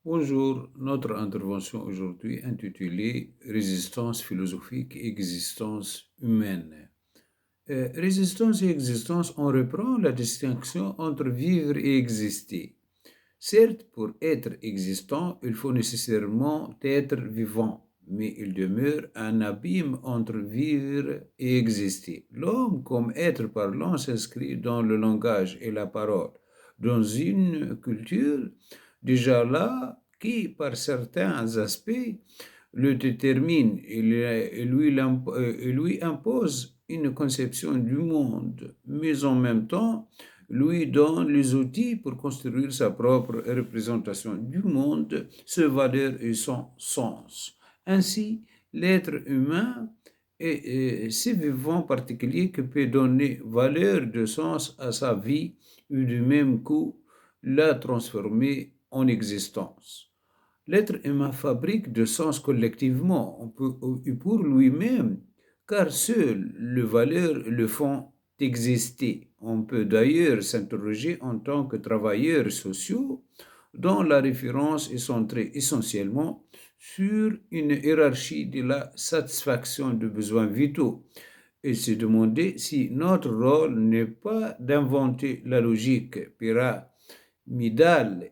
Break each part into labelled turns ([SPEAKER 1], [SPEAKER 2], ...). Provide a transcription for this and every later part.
[SPEAKER 1] Bonjour, notre intervention aujourd'hui intitulée Résistance philosophique et existence humaine. Résistance et existence, on reprend la distinction entre vivre et exister. Certes, pour être existant, il faut nécessairement être vivant, mais il demeure un abîme entre vivre et exister. L'homme, comme être parlant, s'inscrit dans le langage et la parole, dans une culture déjà là qui, par certains aspects, le détermine et lui impose une conception du monde, mais en même temps, lui donne les outils pour construire sa propre représentation du monde, ses valeurs et son sens. Ainsi, l'être humain est ce vivant particulier qui peut donner valeur de sens à sa vie et du même coup la transformer en existence. L'être humain fabrique de sens collectivement et pour lui-même, car seules les valeurs le font exister. On peut d'ailleurs s'interroger en tant que travailleurs sociaux dont la référence est centrée essentiellement sur une hiérarchie de la satisfaction de besoins vitaux et se demander si notre rôle n'est pas d'inventer la logique pyramidale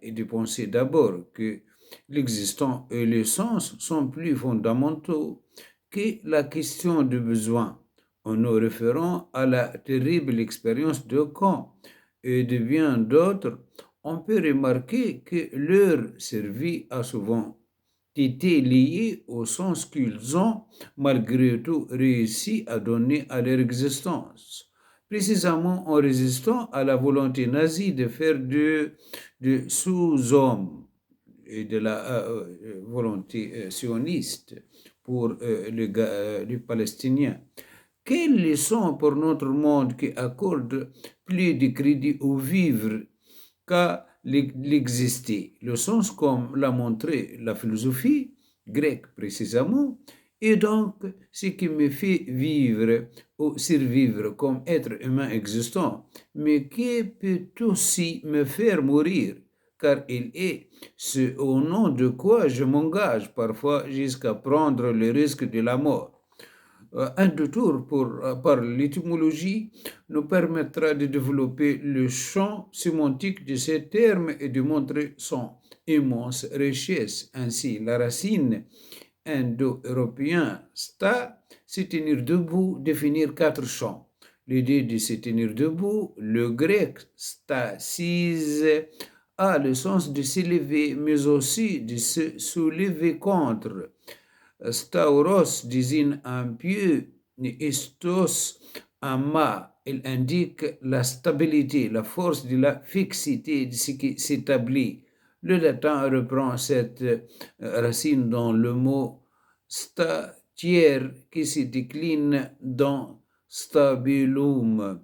[SPEAKER 1] et de penser d'abord que l'existant et le sens sont plus fondamentaux que la question du besoin, en nous référant à la terrible expérience de Kant et de bien d'autres. On peut remarquer que leur survie a souvent été liée au sens qu'ils ont malgré tout réussi à donner à leur existence, précisément en résistant à la volonté nazie de faire de sous-hommes et de la volonté sioniste pour les Palestiniens. Quelles leçons pour notre monde qui accorde plus de crédit au vivre qu'à l'exister? Le sens, comme l'a montré la philosophie grecque précisément, est donc ce qui me fait vivre ou survivre comme être humain existant, mais qui peut aussi me faire mourir, car il est ce au nom de quoi je m'engage parfois jusqu'à prendre le risque de la mort. Un détour par l'étymologie nous permettra de développer le champ sémantique de ces termes et de montrer son immense richesse. Ainsi, la racine indo-européenne sta, se tenir debout, définir quatre champs. L'idée de se tenir debout, le grec stasis, a le sens de s'élever, mais aussi de se soulever contre. Stauros désigne un pieu, estos un mât. Il indique la stabilité, la force de la fixité de ce qui s'établit. Le latin reprend cette racine dans le mot statière qui se décline dans stabilum.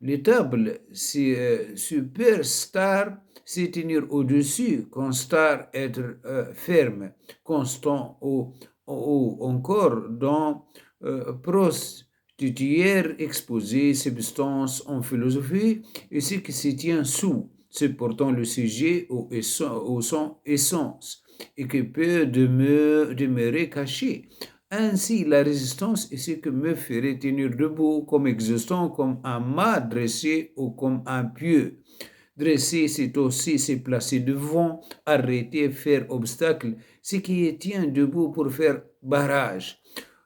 [SPEAKER 1] L'étable, c'est superstar, c'est tenir au-dessus, constar, être ferme, constant ou encore dans prostituer, exposer substance en philosophie et ce qui se tient sous, c'est pourtant le sujet au son essence et qui peut demeurer caché. Ainsi, la résistance est ce que me ferait tenir debout comme existant, comme un mât dressé ou comme un pieu. Dresser, c'est aussi se placer devant, arrêter, faire obstacle, ce qui tient debout pour faire barrage.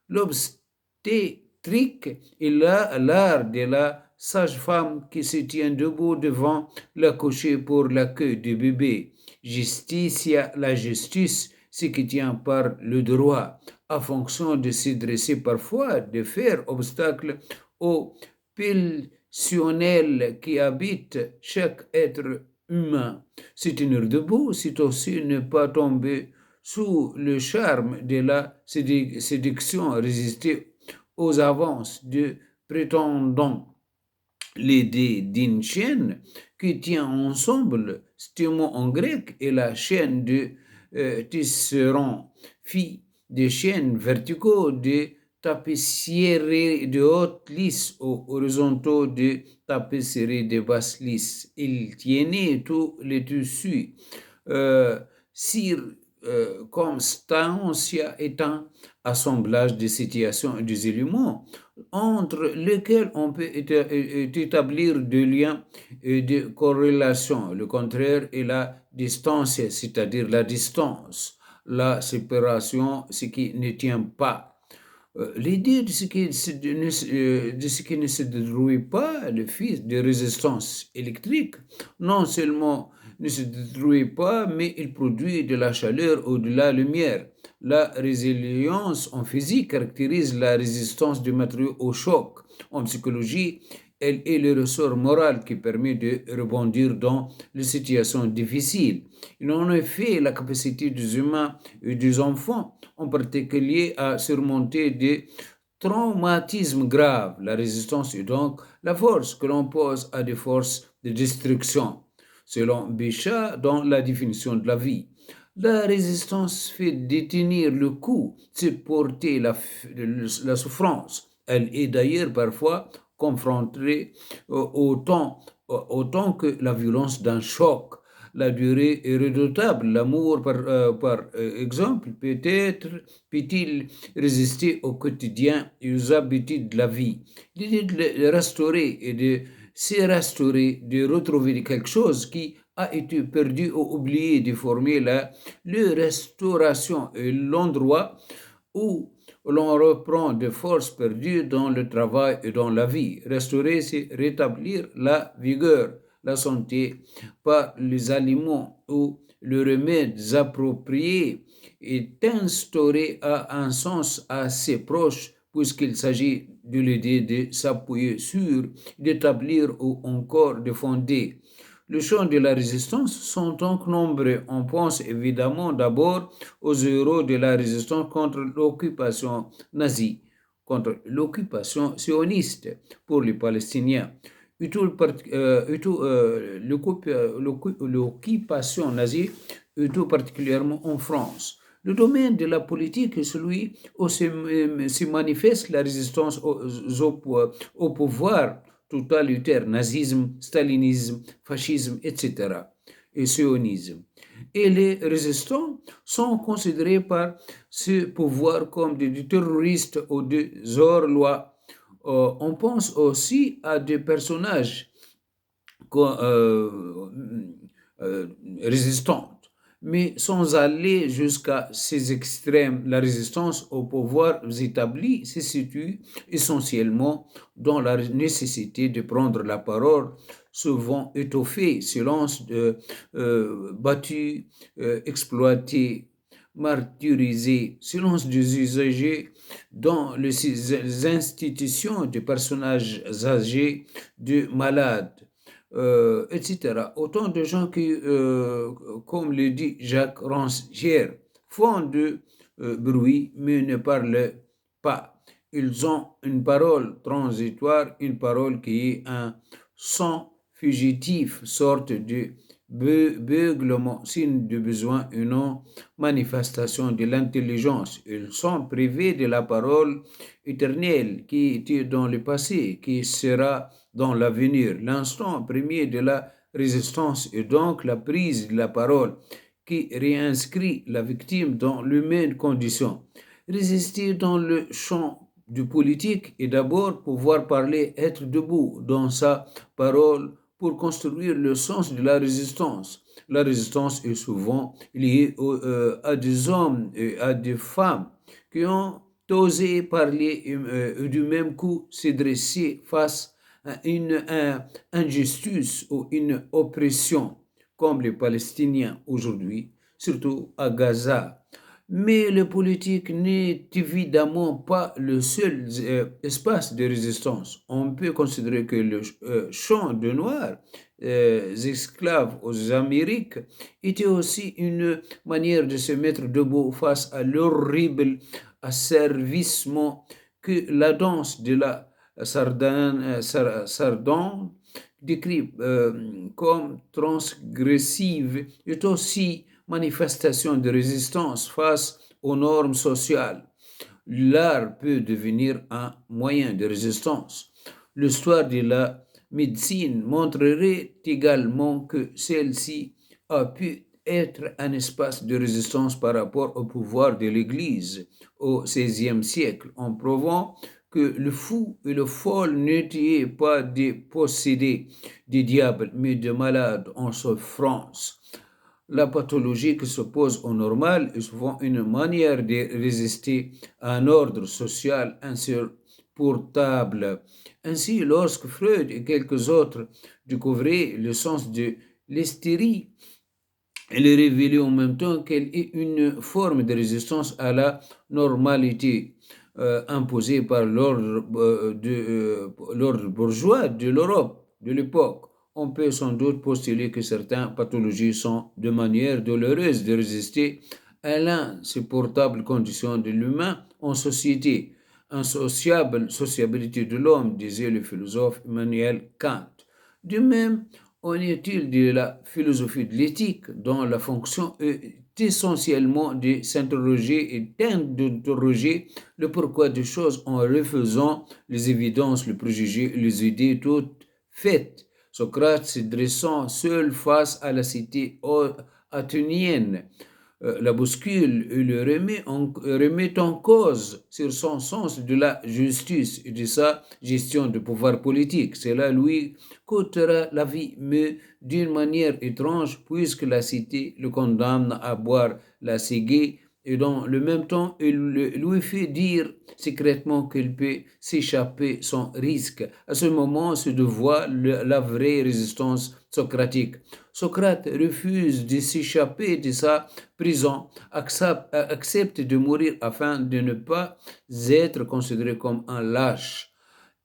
[SPEAKER 1] L'obstétrique est l'art de la sage-femme qui se tient debout devant l'accoucher pour l'accueil du bébé. Justitia, la justice, ce qui tient par le droit, à fonction de se dresser parfois, de faire obstacle au pulsionnel qui habite chaque être humain. Se tenir debout, c'est aussi ne pas tomber sous le charme de la séduction, résister aux avances de prétendants. L'idée d'une chaîne qui tient ensemble, ce mot en grec est la chaîne de tisserand, fit des chaînes verticaux de tapisserie de haute lisse ou horizontaux de tapisserie de basse lisse. Il tiennait tous les tissus. circonstancia est un assemblage de situations et des éléments entre lesquels on peut établir des liens et des corrélations. Le contraire est la distance, c'est-à-dire la distance, la séparation, ce qui ne tient pas. L'idée de ce qui ne se détruit pas, le fils de résistance électrique, non seulement ne se détruit pas, mais il produit de la chaleur ou de la lumière. La résilience en physique caractérise la résistance du matériau au choc. En psychologie, elle est le ressort moral qui permet de rebondir dans les situations difficiles. En effet, la capacité des humains et des enfants en particulier à surmonter des traumatismes graves. La résistance est donc la force que l'on pose à des forces de destruction. Selon Bichat, dans la définition de la vie, la résistance fait détenir le coup, supporter la souffrance. Elle est d'ailleurs parfois confrontée autant que la violence d'un choc. La durée est redoutable. L'amour, par exemple, peut-il résister au quotidien et aux habitudes de la vie. L'idée de le restaurer et de se restaurer, de retrouver quelque chose qui a été perdu ou oublié, de former la restauration est l'endroit où l'on reprend des forces perdues dans le travail et dans la vie. Restaurer, c'est rétablir la vigueur, la santé par les aliments ou le remède approprié est instauré à un sens assez proche puisqu'il s'agit de l'idée de s'appuyer sur, d'établir ou encore de fonder. Les champs de la résistance sont donc nombreux. On pense évidemment d'abord aux héros de la résistance contre l'occupation nazie, contre l'occupation sioniste pour les Palestiniens. L'occupation nazie, et tout particulièrement en France. Le domaine de la politique est celui où se manifeste la résistance au pouvoir totalitaire, nazisme, stalinisme, fascisme, etc., et sionisme. Et les résistants sont considérés par ce pouvoir comme des terroristes ou des hors-loi. On pense aussi à des personnages euh, euh, résistantes. Mais sans aller jusqu'à ces extrêmes, la résistance aux pouvoirs établis se situe essentiellement dans la nécessité de prendre la parole, souvent étoffée, silence battu, exploité, martyrisé, silence des usagers dans les institutions de personnages âgés, de malades, etc. Autant de gens qui, comme le dit Jacques Rancière, font du bruit mais ne parlent pas. Ils ont une parole transitoire, une parole qui est un son fugitif, sorte de beuglement, signe de besoin, une non manifestation de l'intelligence. Ils sont privés de la parole éternelle qui était dans le passé, qui sera dans l'avenir. L'instant premier de la résistance est donc la prise de la parole qui réinscrit la victime dans l'humaine condition. Résister dans le champ du politique est d'abord pouvoir parler, être debout dans sa parole pour construire le sens de la résistance. La résistance est souvent liée à des hommes et à des femmes qui ont osé parler du même coup se dresser face à une injustice ou une oppression, comme les Palestiniens aujourd'hui, surtout à Gaza. Mais le politique n'est évidemment pas le seul espace de résistance. On peut considérer que le champ de Noirs, esclaves aux Amériques, était aussi une manière de se mettre debout face à l'horrible asservissement que la danse de la sardane décrit comme transgressive est aussi manifestation de résistance face aux normes sociales. L'art peut devenir un moyen de résistance. L'histoire de la médecine montrerait également que celle-ci a pu être un espace de résistance par rapport au pouvoir de l'Église au XVIe siècle, en prouvant que le fou et le folle n'étaient pas des possédés du diable, mais des malades en souffrance. La pathologie qui s'oppose au normal est souvent une manière de résister à un ordre social insupportable. Ainsi, lorsque Freud et quelques autres découvraient le sens de l'hystérie, il est révélé en même temps qu'elle est une forme de résistance à la normalité imposée par l'ordre bourgeois de l'Europe de l'époque. On peut sans doute postuler que certaines pathologies sont de manière douloureuse de résister à l'insupportable condition de l'humain en société. Insociable sociabilité de l'homme, disait le philosophe Emmanuel Kant. De même, en est-il de la philosophie de l'éthique, dont la fonction est essentiellement de s'interroger et d'interroger le pourquoi des choses en refusant les évidences, les préjugés et les idées toutes faites. Socrate se dressant seul face à la cité athénienne la bouscule et le remet en cause sur son sens de la justice et de sa gestion du pouvoir politique. Cela lui coûtera la vie, mais d'une manière étrange, puisque la cité le condamne à boire la ciguë et dans le même temps, il lui fait dire secrètement qu'il peut s'échapper sans risque. À ce moment se dévoile la vraie résistance socratique. Socrate refuse de s'échapper de sa prison, accepte de mourir afin de ne pas être considéré comme un lâche.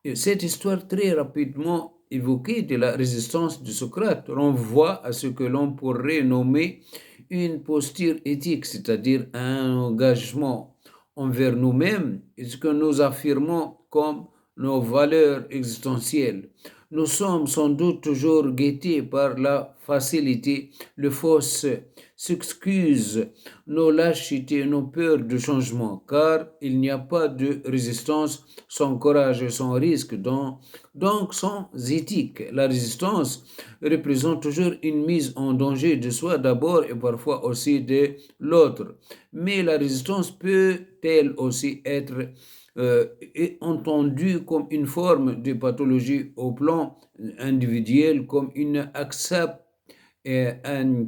[SPEAKER 1] Et cette histoire très rapidement évoquée de la résistance de Socrate renvoie à ce que l'on pourrait nommer une posture éthique, c'est-à-dire un engagement envers nous-mêmes et ce que nous affirmons comme nos valeurs existentielles. Nous sommes sans doute toujours guettés par la facilité, le fausse s'excuse, nos lâchetés, nos peurs de changement, car il n'y a pas de résistance sans courage et sans risque, donc sans éthique. La résistance représente toujours une mise en danger de soi d'abord et parfois aussi de l'autre. Mais la résistance peut elle aussi être est entendue comme une forme de pathologie au plan individuel, comme une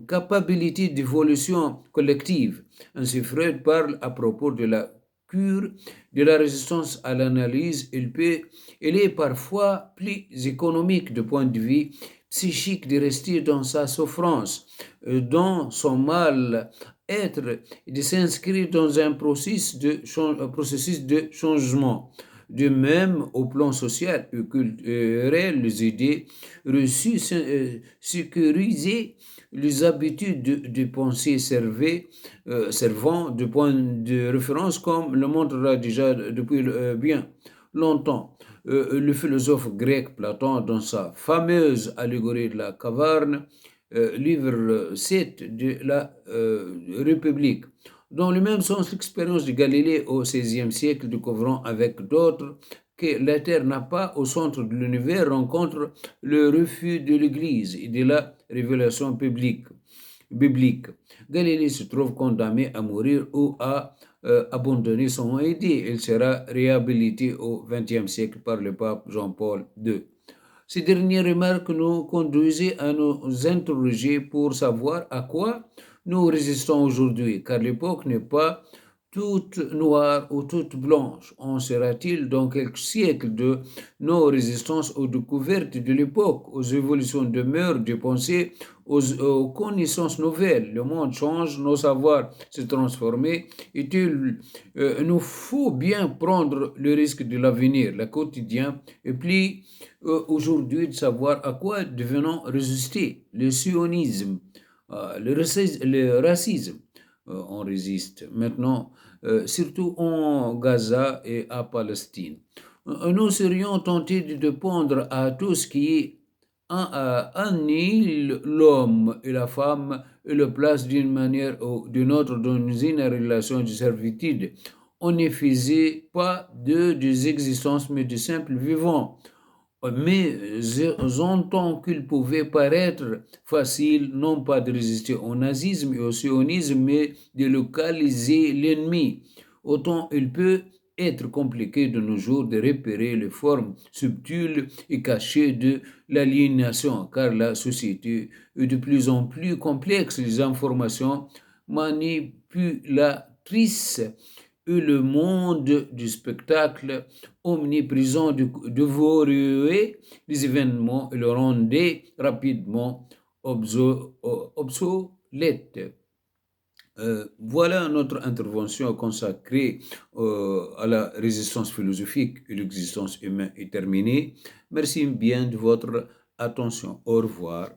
[SPEAKER 1] capacité d'évolution collective. Ainsi, Freud parle à propos de la cure de la résistance à l'analyse. Il est parfois plus économique du point de vue psychique de rester dans sa souffrance, dans son mal-être, et de s'inscrire dans un processus de changement. De même, au plan social et culturel, les idées reçues sécuriser les habitudes de pensée servant de point de référence, comme le montrera déjà depuis bien longtemps. Le philosophe grec Platon, dans sa fameuse allégorie de la caverne, livre 7 de la République. Dans le même sens, l'expérience de Galilée au XVIe siècle, découvrant avec d'autres que la Terre n'a pas au centre de l'univers, rencontre le refus de l'Église et de la révélation biblique. Galilée se trouve condamné à mourir ou à abandonner son idée. Il sera réhabilité au XXe siècle par le pape Jean-Paul II. Ces dernières remarques nous conduisaient à nous interroger pour savoir à quoi nous résistons aujourd'hui, car l'époque n'est pas toute noire ou toute blanche. En sera-t-il dans quelques siècles de nos résistances aux découvertes de l'époque, aux évolutions de mœurs, de pensées, aux connaissances nouvelles? Le monde change, nos savoirs se transforment et il nous faut bien prendre le risque de l'avenir, le quotidien, et puis aujourd'hui de savoir à quoi devenons résister. Le sionisme, le racisme, on résiste maintenant, surtout en Gaza et à Palestine. Nous serions tentés de dépendre à tout ce qui annihile l'homme et la femme et le place d'une manière ou d'une autre dans une relation de servitude. On ne faisait pas d'eux des existences, mais de simples vivants. Mais entend qu'il pouvait paraître facile, non pas de résister au nazisme et au sionisme, mais de localiser l'ennemi. Autant il peut être compliqué de nos jours de repérer les formes subtiles et cachées de l'aliénation, car la société est de plus en plus complexe. Les informations manipulatrices et le monde du spectacle omniprésent dévorer les événements et le rendaient rapidement obsolètes. Voilà notre intervention consacrée à la résistance philosophique et l'existence humaine est terminée. Merci bien de votre attention. Au revoir.